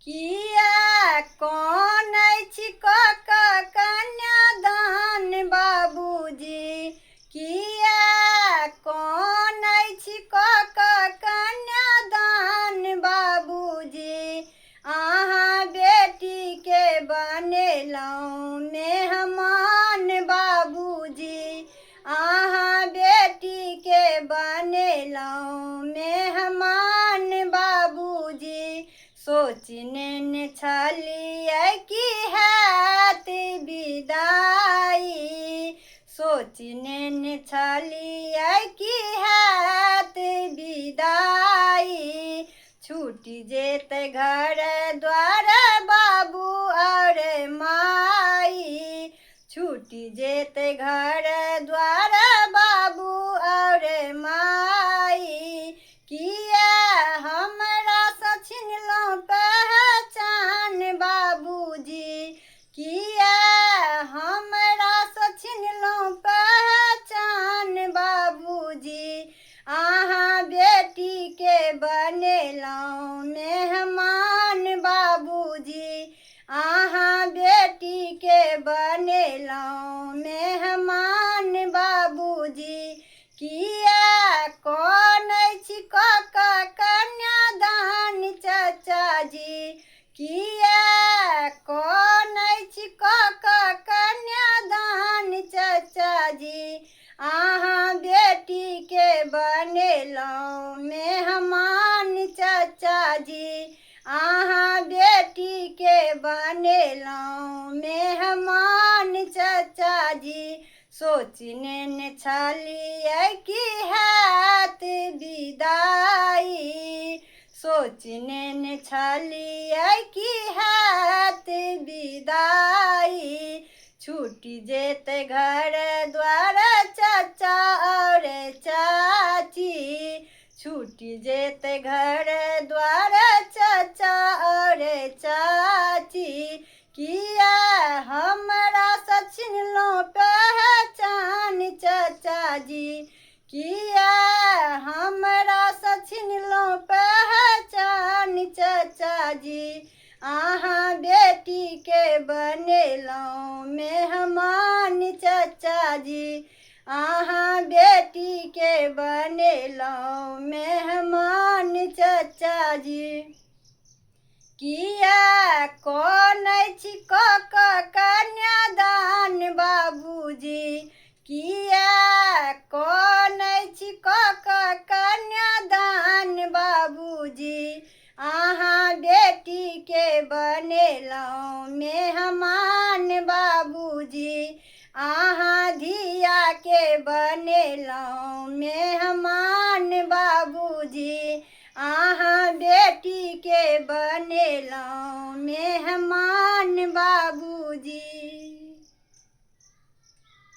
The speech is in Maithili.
किया कौन अछि कन्यादान बाबूजी, किया कौन अछि कन्यादान बाबूजी। अहाँ बेटी के बनेलहुँ मेहमान बाबूजी, अहाँ बेटी के बनेलहुँ मेहमान बाबूजी। सोचने न छलियै कि हैत विदाई, सोचने न छलियै कि हैत विदाई। छूटि जेतै घर द्वार बाबू और माई, छूटि जेतै घर द्वार बाबू और माई। किया हमरा सँ छिनलहुँ पहचान बाबूजी, किया हमरा सँ छिनलहुँ पहचान बाबूजी। अहाँ बेटी के बनेलहुँ मेहमान बाबूजी, अहाँ बेटी के बनेलहुँ मेहमान बाबूजी। किया कौन अछि कन्यादान चाचाजी, किया कौन अछि कन्यादान चाचाजी। अहाँ बेटी के बनेलहुँ मेहमान चाचाजी, अहाँ बेटी के बनेलहुँ मेहमान चाचाजी। सोचने न छलियै कि हैत विदाई, सोचने न छलियै कि हैत विदाई। छूटि जेतै घर द्वार चाचा और चाची, छूटि जेतै घर द्वार चाचा और चाची। किया हमरा सँ छिनलहुँ पहचान चाचाजी, किया हमरा सँ छिनलहुँ पहचान चाचाजी। अहाँ बेटी के बनेलहुँ मेहमान चाचाजी, अहाँ बेटी के बनेलहुँ मेहमान चाचाजी। किया कौन अछि कन्यादान बाबूजी, किया कौन अछि कन्यादान बाबूजी। अहाँ बेटी के बनेलहुँ मेहमान बाबूजी, अहाँ धिया के बनेलहुँ मेहमान बाबूजी, अहाँ बेटी के बनेलहुँ मेहमान बाबूजी।